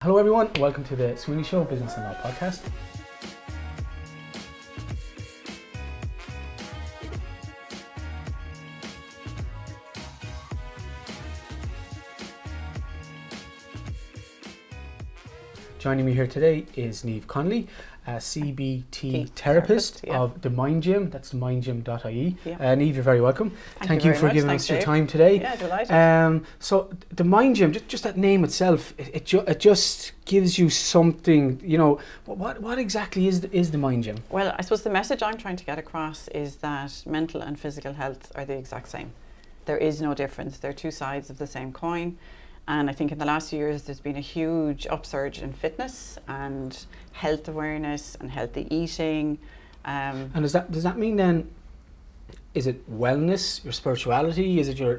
Hello everyone, welcome to the Sweeney Show Business and Law podcast. Joining me here today is Niamh Connolly, a CBT therapist of the Mind Gym. That's mindgym.ie. Niamh, you're very welcome. Thank you for giving us your time today. Yeah, delighted. So the Mind Gym, just that name itself, it just gives you something. You know, what exactly is the Mind Gym? Well, I suppose the message I'm trying to get across is that mental and physical health are the exact same. There is no difference. They're two sides of the same coin. And I think in the last few years there's been a huge upsurge in fitness and health awareness and healthy eating. And does that mean then, is it wellness, your spirituality? Is it your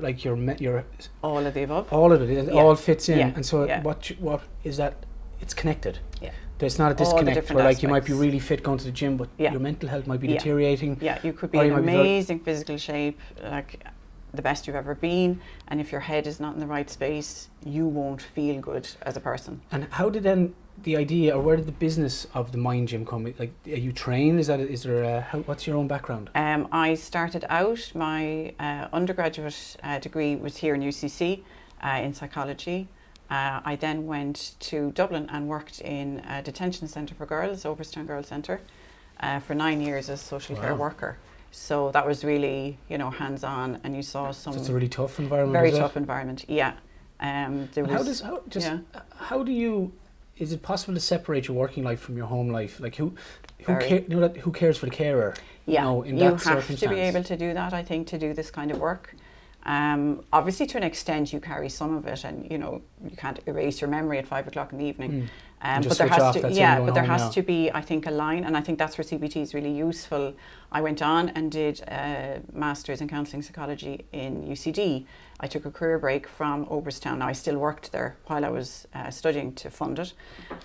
all of the above? All of it, all fits in. Yeah. And so what is that? It's connected. Yeah. There's not a disconnect where you might be really fit going to the gym, but your mental health might be deteriorating. Yeah, you could be in amazing physical shape, like the best you've ever been, and if your head is not in the right space, you won't feel good as a person. And how did then the idea, or where did the business of the Mind Gym come? Like, are you trained? What's your own background? I started out, my undergraduate degree was here in UCC in psychology. I then went to Dublin and worked in a detention centre for girls, Overstown Girls Centre, for 9 years as a social care worker. So that was really, hands-on, and you saw some. So it's a really tough environment. Very tough environment, yeah. Is it possible to separate your working life from your home life? Like who cares for the carer? Yeah, in you that have to be able to do that, I think, to do this kind of work. Obviously, to an extent, you carry some of it, and you can't erase your memory at 5 o'clock in the evening. But there has to be, I think, a line, and I think that's where CBT is really useful. I went on and did a master's in counselling psychology in UCD. I took a career break from Overstown. Now, I still worked there while I was studying to fund it.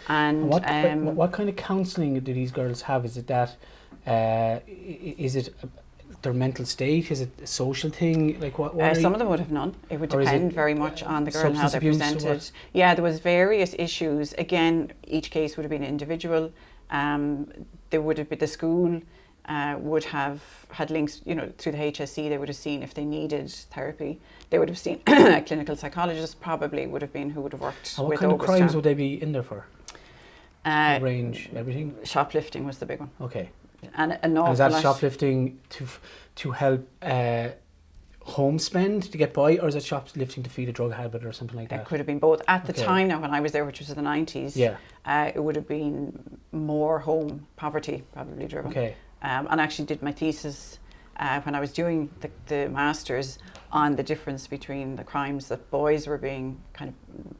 And what kind of counselling do these girls have? Is it that? Is it their mental state? Is it a social thing? Like what some of them would have none. It would depend very much on the girl and how they presented. Yeah, there was various issues. Again, each case would have been individual. There would have been the school would have had links, through the HSC. They would have seen if they needed therapy. They would have seen a clinical psychologist probably would have been who would have worked with. What kind of crimes would they be in there for? Range, everything? Shoplifting was the big one. Okay. And is that shoplifting to help home spend to get by, or is it shoplifting to feed a drug habit or something like that? It could have been both. At the time now when I was there, which was in the 90s, it would have been more home poverty probably driven. Okay. And I actually did my thesis when I was doing the masters on the difference between the crimes that boys were being kind of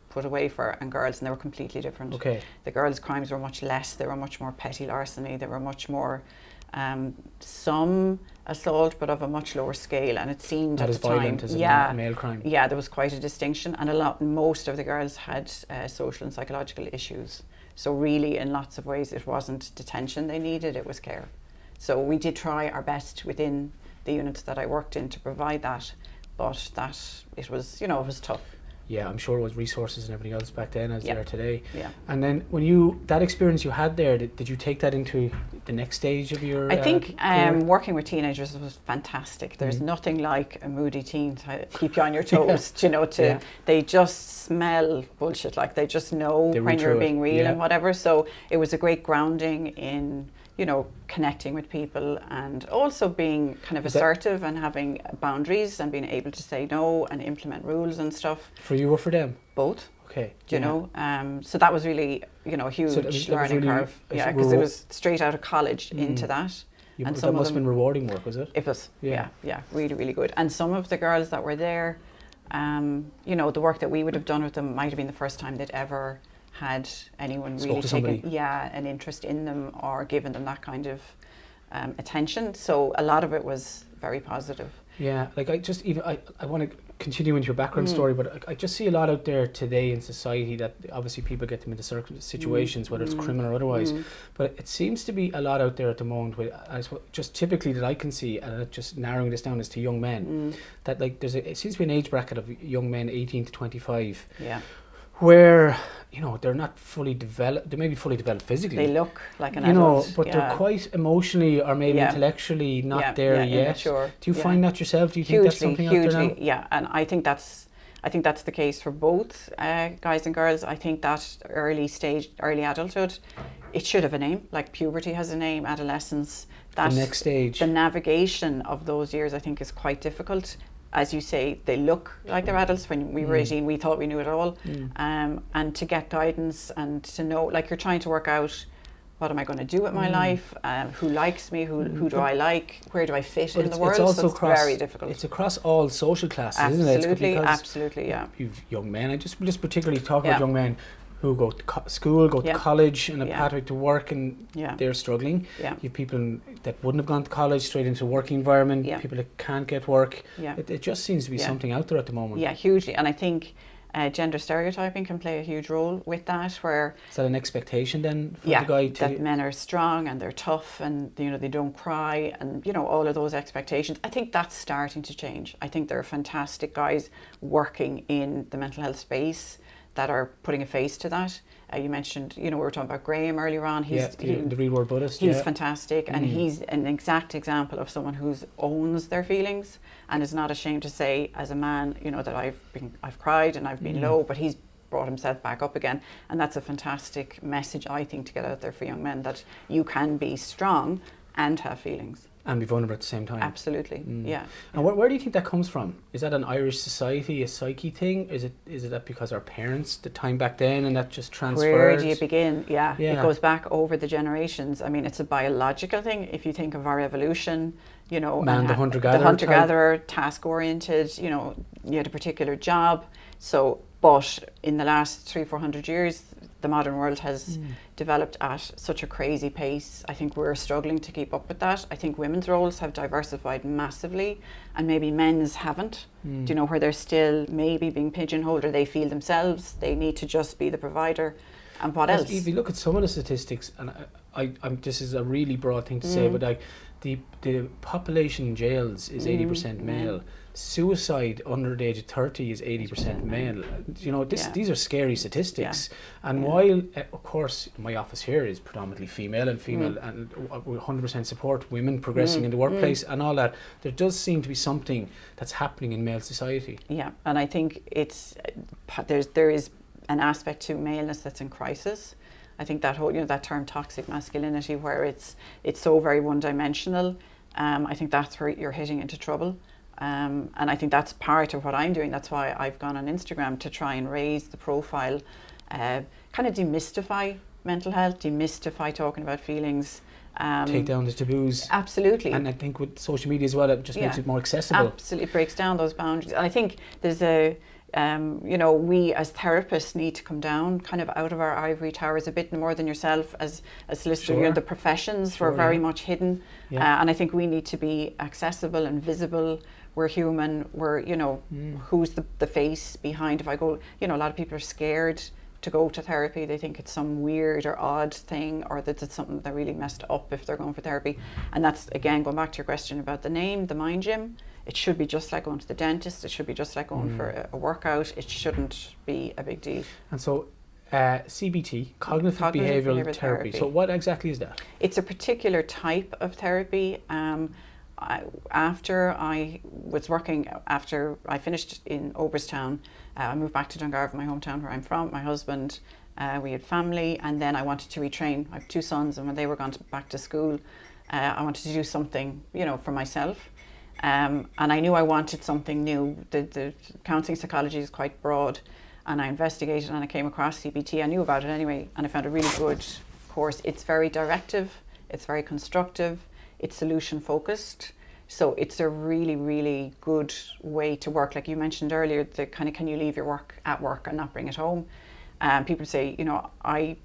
put away for and girls, and they were completely different. Okay. The girls' crimes were much less. They were much more petty larceny. They were much more some assault, but of a much lower scale. And it seemed not at as the time, violent as a male crime. Yeah, there was quite a distinction, and most of the girls had social and psychological issues. So really, in lots of ways, it wasn't detention they needed; it was care. So we did try our best within the units that I worked in to provide that, but it was tough. Yeah, I'm sure it was resources and everything else back then as there today. Yeah. And then that experience you had there, did you take that into the next stage of your I think working with teenagers was fantastic. There's nothing like a moody teen to keep you on your toes, they just smell bullshit, like they just know when you're being real and whatever. So it was a great grounding in connecting with people, and also being kind of assertive and having boundaries and being able to say no and implement rules and stuff. For you or for them? Both. Okay. So that was really, a huge learning curve. Yeah, because it was straight out of college into that. And that must have been rewarding work, was it? It was, yeah, really, really good. And some of the girls that were there, the work that we would have done with them might have been the first time they'd ever had anyone really taken an interest in them or given them that kind of attention. So a lot of it was very positive. Yeah, like I want to continue into your background story, but I just see a lot out there today in society that obviously people get them into certain situations, whether it's criminal or otherwise. But it seems to be a lot out there at the moment with, just typically that I can see, and just narrowing this down is to young men, that like it seems to be an age bracket of young men 18 to 25. Yeah. where, you know, they're not fully developed. They may be fully developed physically. They look like an adult. But they're quite emotionally or maybe intellectually not there yet. Immature. Do you find that yourself? Do you think that's something hugely, out there now? Yeah, and I think that's the case for both guys and girls. I think that early adulthood, it should have a name. Like puberty has a name, adolescence. The next stage. The navigation of those years, I think, is quite difficult. As you say, they look like they're adults. When we were 18, we thought we knew it all. And to get guidance and to know, like you're trying to work out, what am I going to do with my life? Who likes me? Who do I like? Where do I fit in the world? It's also very difficult. It's across all social classes, isn't it? Absolutely, yeah. You've young men. I just particularly talk about young men who go to school, go to college, and a pathway to work, and they're struggling. You've people that wouldn't have gone to college straight into a working environment. People that can't get work. It just seems to be something out there at the moment. Yeah, hugely, and I think gender stereotyping can play a huge role with that. Where is that an expectation then for the guy to that men are strong and they're tough and they don't cry and all of those expectations. I think that's starting to change. I think there are fantastic guys working in the mental health space that are putting a face to that. You mentioned, we were talking about Graham earlier on. He's the Real World Buddhist. He's fantastic, and he's an exact example of someone who owns their feelings and is not ashamed to say, as a man, that I've cried and I've been low, but he's brought himself back up again, and that's a fantastic message, I think, to get out there for young men, that you can be strong and have feelings. And be vulnerable at the same time. Absolutely, yeah. And where do you think that comes from? Is that an Irish society, a psyche thing? Is it that because our parents, the time back then, and that just transferred? Where do you begin? Yeah, it goes back over the generations. I mean, it's a biological thing. If you think of our evolution, man, the hunter-gatherer, task-oriented, you had a particular job. So, but in the last 300-400 years, the modern world has developed at such a crazy pace. I think we're struggling to keep up with that. I think women's roles have diversified massively, and maybe men's haven't. Where they're still maybe being pigeonholed, or they feel themselves they need to just be the provider. And what else? If you look at some of the statistics, and I'm this is a really broad thing to say, but like the population in jails is 80% male. Suicide under the age of 30 is 80% male. These are scary statistics. And while, of course, my office here is predominantly female, and we 100% support women progressing in the workplace and all that, there does seem to be something that's happening in male society. Yeah, and I think there is an aspect to maleness that's in crisis. I think that whole, that term toxic masculinity, where it's so very one-dimensional, I think that's where you're hitting into trouble. And I think that's part of what I'm doing. That's why I've gone on Instagram to try and raise the profile, kind of demystify mental health, demystify talking about feelings. Take down the taboos. Absolutely. And I think with social media as well, it just makes it more accessible. Absolutely, it breaks down those boundaries. And I think there's we as therapists need to come down kind of out of our ivory towers a bit more than yourself as solicitors. The professions were very much hidden. And I think we need to be accessible and visible. We're human. We're, who's the face behind? If I go, a lot of people are scared to go to therapy. They think it's some weird or odd thing, or that it's something that really messed up if they're going for therapy. And that's, again, going back to your question about the name, the Mind Gym. It should be just like going to the dentist. It should be just like going for a workout. It shouldn't be a big deal. And so CBT, Cognitive Behavioural Therapy. So what exactly is that? It's a particular type of therapy. After I finished in Oberstown, I moved back to Dungarvan, my hometown where I'm from, my husband, we had family, and then I wanted to retrain. I have two sons, and when they were gone back to school, I wanted to do something, for myself. And I knew I wanted something new. The counselling psychology is quite broad, and I investigated and I came across CBT. I knew about it anyway, and I found a really good course. It's very directive, it's very constructive, it's solution focused. So it's a really, really good way to work. Like you mentioned earlier, the kind of, can you leave your work at work and not bring it home? People say, I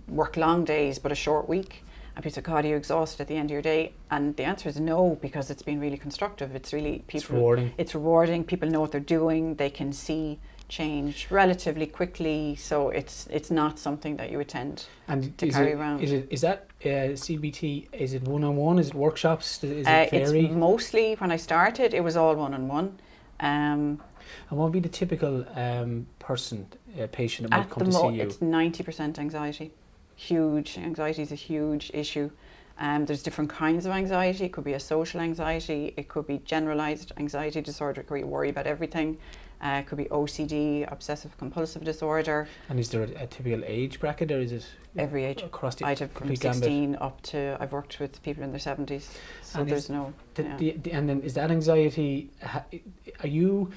work long days but a short week. And people say, God, are you exhausted at the end of your day? And the answer is no, because it's been really constructive. It's really it's rewarding. It's rewarding. People know what they're doing. They can see change relatively quickly. So it's not something that you would tend to carry around. Is that CBT? Is it one-on-one? Is it workshops? Is it vary? It's mostly, when I started, it was all one-on-one. And what would be the typical patient that might come to see you? It's 90% anxiety. Huge. Anxiety is a huge issue. There's different kinds of anxiety. It could be a social anxiety. It could be generalized anxiety disorder where you worry about everything. It could be OCD, obsessive compulsive disorder. And is there a typical age bracket, or is it every age? Across the I'd have from 16 up to, I've worked with people in their 70s, so and there's no... and then is that anxiety, are you...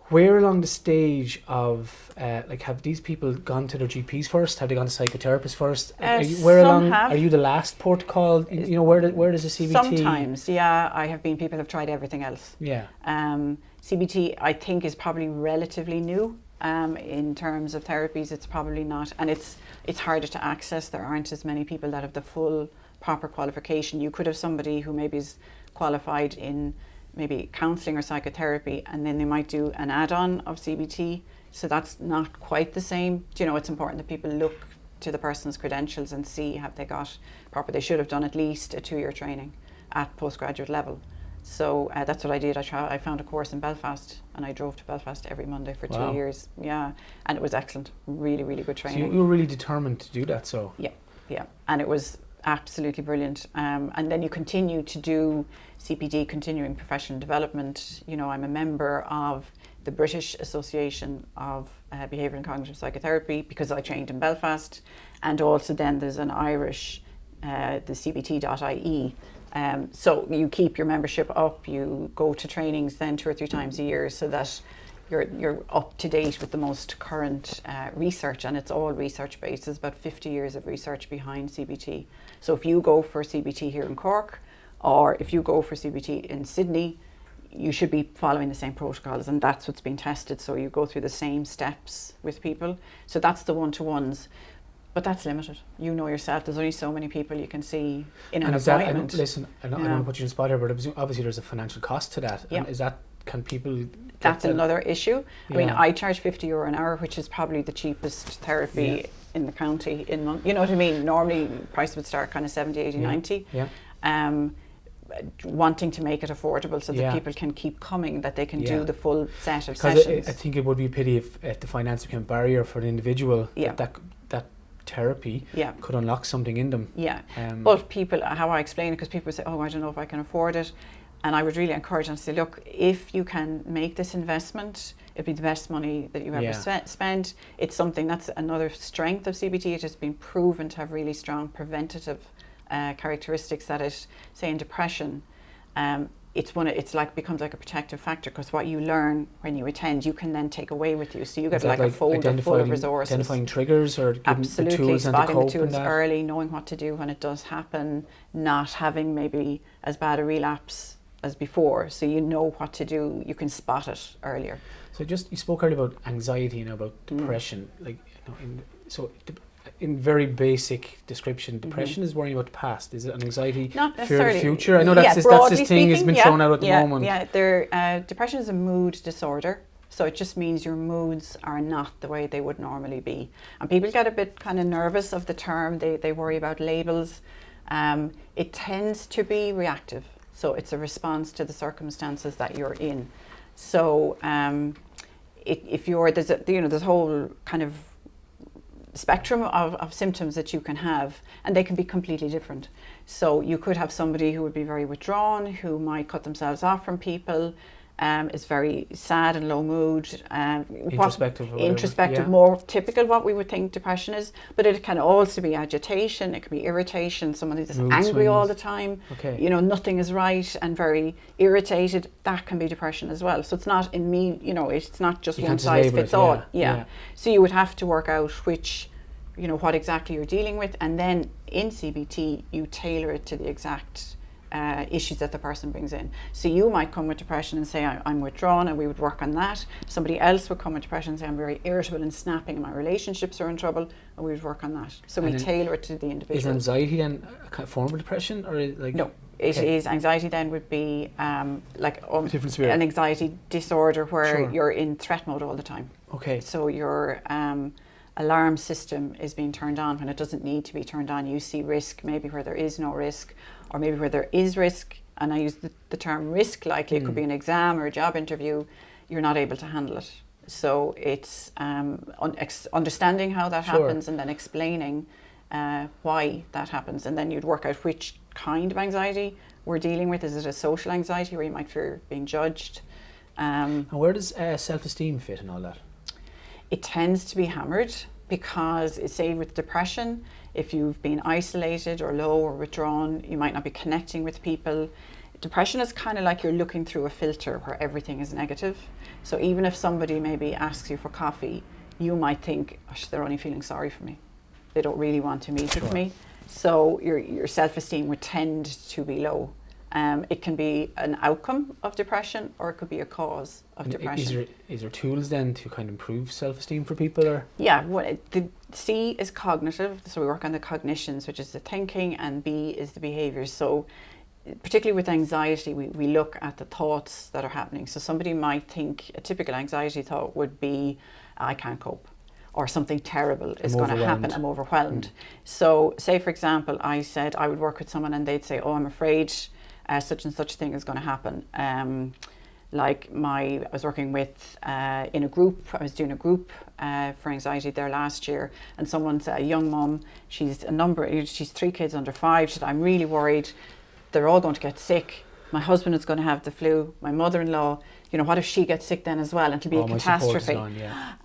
Where along the stage of, have these people gone to their GPs first? Have they gone to psychotherapists first? Are you the last port of call? Where does the CBT? Sometimes, yeah. I have been people have tried everything else. Yeah. CBT, I think, is probably relatively new in terms of therapies. It's probably not, and it's harder to access. There aren't as many people that have the full proper qualification. You could have somebody who maybe is qualified in maybe counselling or psychotherapy, and then they might do an add-on of CBT. So that's not quite the same. It's important that people look to the person's credentials and see have they got proper. They should have done at least a 2-year training at postgraduate level. So that's what I did. I found a course in Belfast, and I drove to Belfast every Monday for 2 years. Yeah, and it was excellent. Really, really good training. So you were really determined to do that, so? Yeah, and it was absolutely brilliant. And then you continue to do CPD, continuing professional development. I'm a member of the British Association of Behavioural and Cognitive Psychotherapy because I trained in Belfast, and also then there's an Irish, the cbt.ie. So you keep your membership up, you go to trainings then 2 or 3 times a year so that you're up to date with the most current research, and it's all research based. There's about 50 years of research behind CBT. So if you go for CBT here in Cork, or if you go for CBT in Sydney, you should be following the same protocols, and that's what's been tested. So you go through the same steps with people. So that's the one-to-ones. But that's limited. You know yourself, there's only so many people you can see in an appointment. I don't want to put you in the spot here, but obviously there's a financial cost to that. Yeah. And is that, can people... That's another issue. I mean, I charge €50 an hour, which is probably the cheapest therapy in the county in month. You know what I mean? Normally, price would start kind of 70, 80, 90. Yeah. Wanting to make it affordable so that people can keep coming, that they can do the full set of sessions. I think it would be a pity if the finance became a barrier for an individual. That therapy could unlock something in them. Yeah. But people, how I explain it, because people say, oh, I don't know if I can afford it. And I would really encourage them to say, look, if you can make this investment, it'd be the best money that you ever spent. It's something that's another strength of CBT. It has been proven to have really strong preventative characteristics that it, say in depression, it's like becomes like a protective factor, because what you learn when you attend, you can then take away with you. So you get like a folder full of resources. Identifying triggers, or absolutely, the tools spotting and the tools early, knowing what to do when it does happen, not having maybe as bad a relapse as before, so you know what to do, you can spot it earlier. So you spoke earlier about anxiety and about depression, in very basic description, depression is worrying about the past. Is it an anxiety, fear of the future? I know that's this thing has been thrown out at the moment. Yeah, depression is a mood disorder. So it just means your moods are not the way they would normally be. And people get a bit kind of nervous of the term, they worry about labels. It tends to be reactive. So it's a response to the circumstances that you're in. So if you're, there's a whole kind of spectrum of symptoms that you can have, and they can be completely different. So you could have somebody who would be very withdrawn, who might cut themselves off from people, is very sad and low mood, introspective, more typical what we would think depression is. But it can also be agitation, it can be irritation, somebody that's angry all the time, nothing is right and very irritated. That can be depression as well. So it's not it's not just one size fits all. So you would have to work out which, what exactly you're dealing with, and then in CBT you tailor it to the exact issues that the person brings in. So you might come with depression and say, I'm withdrawn, and we would work on that. Somebody else would come with depression and say, I'm very irritable and snapping and my relationships are in trouble, and we would work on that. So we tailor it to the individual. Is anxiety then a form of depression, or No, it is. Anxiety then would be an anxiety disorder where you're in threat mode all the time. Okay. So your alarm system is being turned on when it doesn't need to be turned on. You see risk maybe where there is no risk, or maybe where there is risk, and I use the term risk lightly. It could be an exam or a job interview. You're not able to handle it. So it's understanding how that happens and then explaining why that happens. And then you'd work out which kind of anxiety we're dealing with. Is it a social anxiety where you might fear being judged? And where does self-esteem fit in all that? It tends to be hammered because, say with depression, if you've been isolated or low or withdrawn, you might not be connecting with people. Depression is kind of like you're looking through a filter where everything is negative. So even if somebody maybe asks you for coffee, you might think, oh, they're only feeling sorry for me. They don't really want to meet with me. So your self-esteem would tend to be low. It can be an outcome of depression, or it could be a cause of depression. Is there tools then to kind of improve self-esteem for people? Or? Yeah, the C is cognitive, so we work on the cognitions, which is the thinking, and B is the behaviours. So particularly with anxiety, we look at the thoughts that are happening. So somebody might think a typical anxiety thought would be, I can't cope, or something terrible is going to happen, I'm overwhelmed. So say, for example, I said I would work with someone and they'd say, oh, I'm afraid such and such thing is going to happen. I was working with in a group, I was doing a group for anxiety there last year, and someone's a young mum, she's 3 kids under 5, she said, I'm really worried, they're all going to get sick, my husband is going to have the flu, my mother-in-law, what if she gets sick then as well, and it'll be a catastrophe.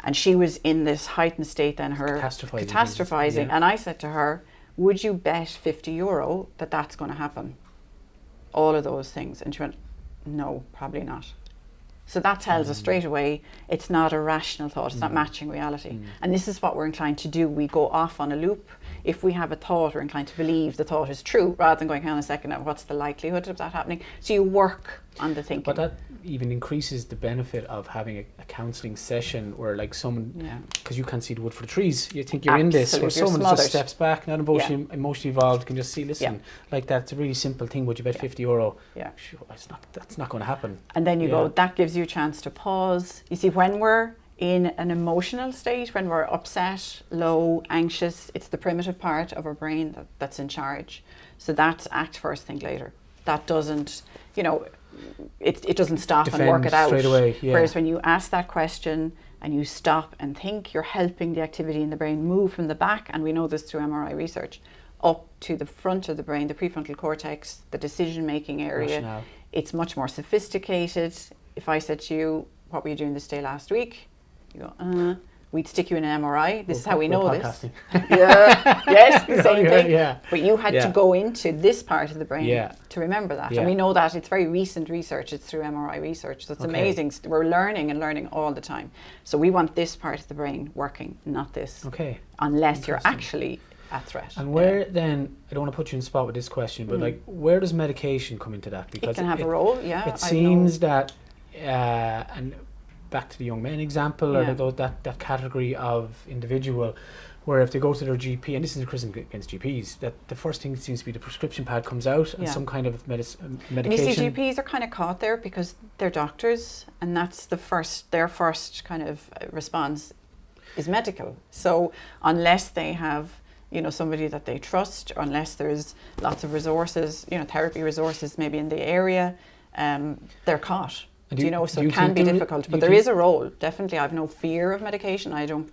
And she was in this heightened state then, her catastrophizing. And I said to her, would you bet €50 that that's going to happen? All of those things. And she went, no, probably not. So that tells us straight away it's not a rational thought, it's not matching reality. And this is what we're inclined to do. We go off on a loop. If we have a thought, we're inclined to believe the thought is true, rather than going, hang on a second, what's the likelihood of that happening? So you work on the thinking. But that even increases the benefit of having a counselling session where like someone, because you can't see the wood for the trees, you think you're in this, where someone just steps back, not emotionally involved, can just see, listen, like that, it's a really simple thing, would you bet €50? Yeah. Sure, that's not going to happen. And then you go, that gives you a chance to pause. You see, when we're in an emotional state, when we're upset, low, anxious, it's the primitive part of our brain that's in charge. So that's act first, think later. That doesn't, it doesn't stop and work it out. Straight away, Whereas when you ask that question and you stop and think, you're helping the activity in the brain move from the back, and we know this through MRI research, up to the front of the brain, the prefrontal cortex, the decision-making area. Rationale. It's much more sophisticated. If I said to you, what were you doing this day last week? You go, we'd stick you in an MRI. This is how we know this. Yes, the same thing. Yeah. But you had to go into this part of the brain to remember that. And we know that it's very recent research. It's through MRI research. So it's amazing. We're learning all the time. So we want this part of the brain working, not this. Okay. Unless you're actually at threat. And where then, I don't want to put you in the spot with this question, but like, where does medication come into that? Because it can have a role, It seems that, and back to the young men example, or that category of individual, where if they go to their GP, and this is a criticism against GPs, that the first thing seems to be the prescription pad comes out and some kind of medication. And you see, GPs are kind of caught there because they're doctors, and that's their first kind of response is medical. So unless they have somebody that they trust, or unless there's lots of resources, therapy resources maybe in the area, they're caught. So it can be difficult, but there is a role. Definitely, I have no fear of medication. I don't,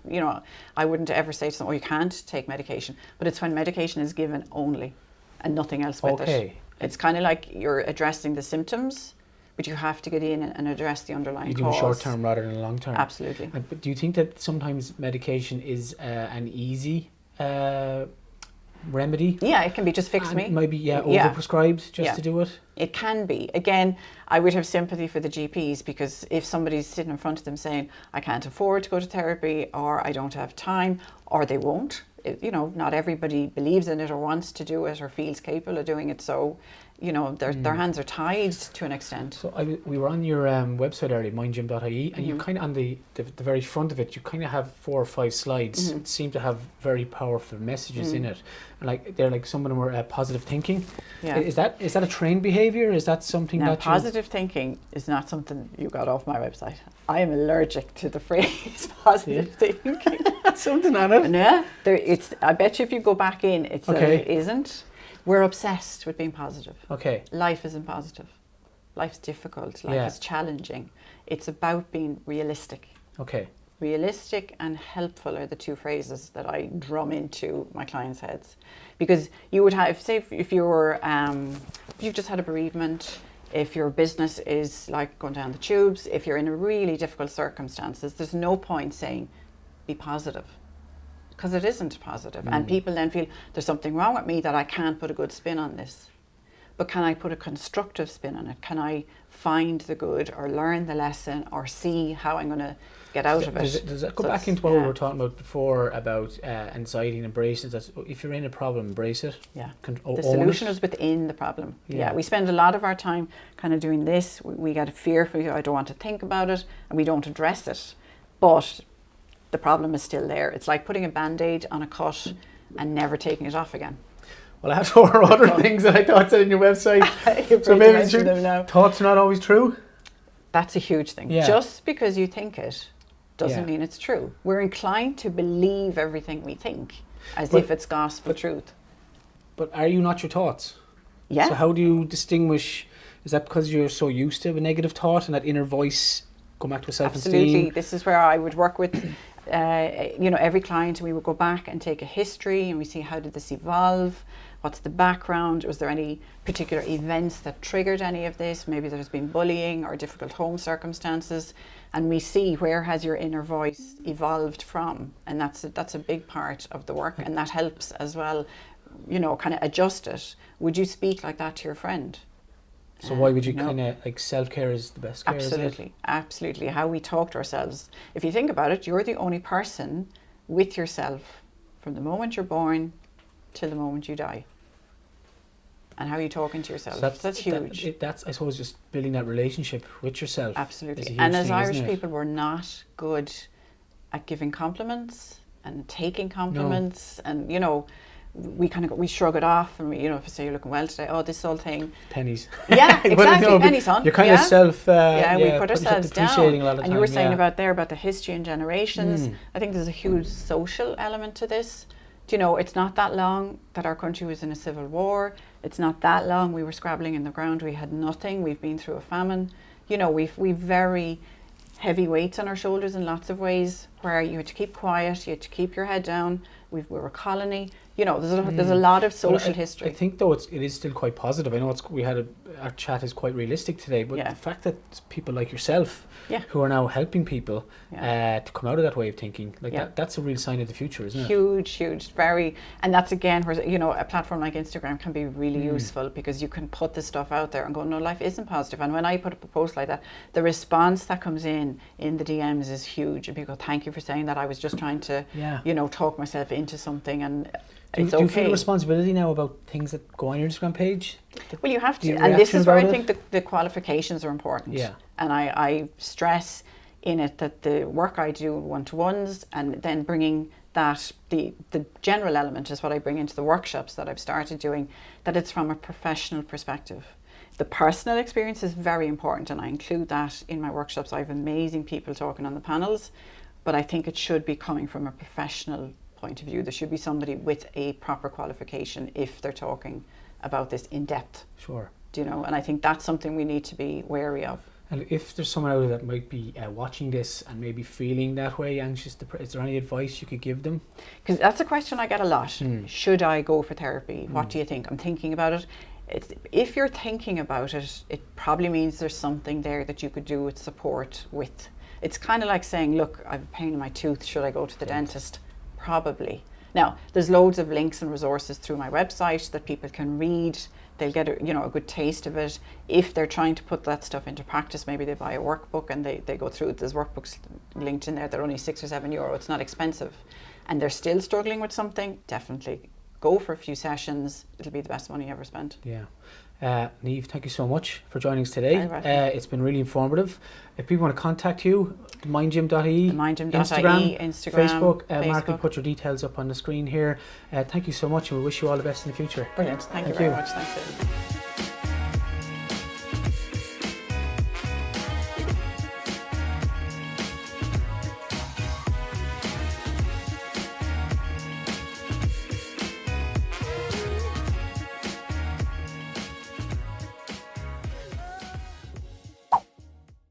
I wouldn't ever say to someone, you can't take medication, but it's when medication is given only and nothing else with it. It's kind of like you're addressing the symptoms, but you have to get in and address the underlying cause. You do short term rather than long term. Absolutely. But do you think that sometimes medication is an easy remedy? Yeah, it can be just fix me. Maybe overprescribed just to do it. It can be. Again, I would have sympathy for the GPs, because if somebody's sitting in front of them saying, I can't afford to go to therapy, or I don't have time, or they won't, not everybody believes in it or wants to do it or feels capable of doing it. So, their hands are tied to an extent. So we were on your website earlier, mindgym.ie, and you kind of on the very front of it, you kind of have 4 or 5 slides. It seem to have very powerful messages in it, and they're like some of them were positive thinking. Yeah. Is that a trained behaviour? Is that something that positive thinking is not something you got off my website. I am allergic to the phrase positive thinking. That's something on it. Yeah, I bet you if you go back in, it isn't. We're obsessed with being positive. Okay. Life isn't positive. Life's difficult. Life is challenging. It's about being realistic. Okay. Realistic and helpful are the two phrases that I drum into my clients' heads, because you would have, say, if you're if you've just had a bereavement, if your business is like going down the tubes, if you're in a really difficult circumstances, there's no point saying be positive, because it isn't positive. And people then feel there's something wrong with me that I can't put a good spin on this. But can I put a constructive spin on it? Can I find the good or learn the lesson or see how I'm going to get out of it? Does that go back into what we were talking about before about anxiety and embraces? That if you're in a problem, embrace it. Yeah. The solution is within the problem. Yeah. We spend a lot of our time kind of doing this. We get a fear for, I don't want to think about it, and we don't address it. But the problem is still there. It's like putting a Band-Aid on a cut and never taking it off again. Well, I have 4 other things that I thought said in your website. So maybe it's true. Thoughts are not always true. That's a huge thing. Yeah. Just because you think it doesn't mean it's true. We're inclined to believe everything we think as if it's gospel truth. But are you not your thoughts? Yeah. So how do you distinguish? Is that because you're so used to a negative thought and that inner voice come back to a self-esteem? Absolutely. This is where I would work with every client. We would go back and take a history and we see, how did this evolve? What's the background? Was there any particular events that triggered any of this? Maybe there's been bullying or difficult home circumstances, and we see where has your inner voice evolved from, and that's a big part of the work, and that helps as well, kind of adjust it. Would you speak like that to your friend? So why would you kind of, like, self-care is the best care? Absolutely, absolutely. How we talk to ourselves. If you think about it, you're the only person with yourself from the moment you're born till the moment you die. And how are you talking to yourself? So that's huge. That's, I suppose, just building that relationship with yourself. Absolutely. And as Irish people, we're not good at giving compliments and taking compliments. No. And, we shrug it off, and if I say you're looking well today, oh, this whole thing. Pennies. Yeah, exactly. Pennies on. You're kind of self. We put ourselves down. A lot of and you were saying about the history and generations. I think there's a huge social element to this. It's not that long that our country was in a civil war. It's not that long we were scrabbling in the ground. We had nothing. We've been through a famine. We've very heavy weights on our shoulders in lots of ways, where you had to keep quiet, you had to keep your head down. We were a colony. There's a lot of social history. I think though it is still quite positive. I know our chat is quite realistic today, but the fact that people like yourself who are now helping people to come out of that way of thinking, that's a real sign of the future, isn't it? Huge, very. And that's again where a platform like Instagram can be really useful, because you can put this stuff out there and go, no, life isn't positive. And when I put up a post like that, the response that comes in the DMs is huge, and people go, thank you for saying that. I was just trying to talk myself into something, and do you feel responsibility now about things that go on your Instagram page? Well, you have to. And this is where I think the qualifications are important. Yeah. And I stress in it that the work I do one-to-ones, and then bringing that, the general element is what I bring into the workshops that I've started doing, that it's from a professional perspective. The personal experience is very important, and I include that in my workshops. I have amazing people talking on the panels, but I think it should be coming from a professional point of view. There should be somebody with a proper qualification if they're talking about this in depth. Sure. And I think that's something we need to be wary of. And if there's someone out there that might be watching this and maybe feeling that way, anxious, is there any advice you could give them? Because that's a question I get a lot. Should I go for therapy? What do you think? I'm thinking about it. If you're thinking about it, it probably means there's something there that you could do with support with. It's kind of like saying, look, I have a pain in my tooth, should I go to the dentist? Probably. Now, there's loads of links and resources through my website that people can read. They'll get a good taste of it. If they're trying to put that stuff into practice, maybe they buy a workbook and they go through it. There's workbooks linked in there. They're only €6 or €7. It's not expensive. And they're still struggling with something, definitely go for a few sessions. It'll be the best money ever spent. Yeah. Niamh, thank you so much for joining us today. It's been really informative. If people want to contact you, mindgym.ie, Instagram, Facebook. Mark will put your details up on the screen here. Thank you so much, and we wish you all the best in the future. Brilliant. Thank you very much. Thanks, David.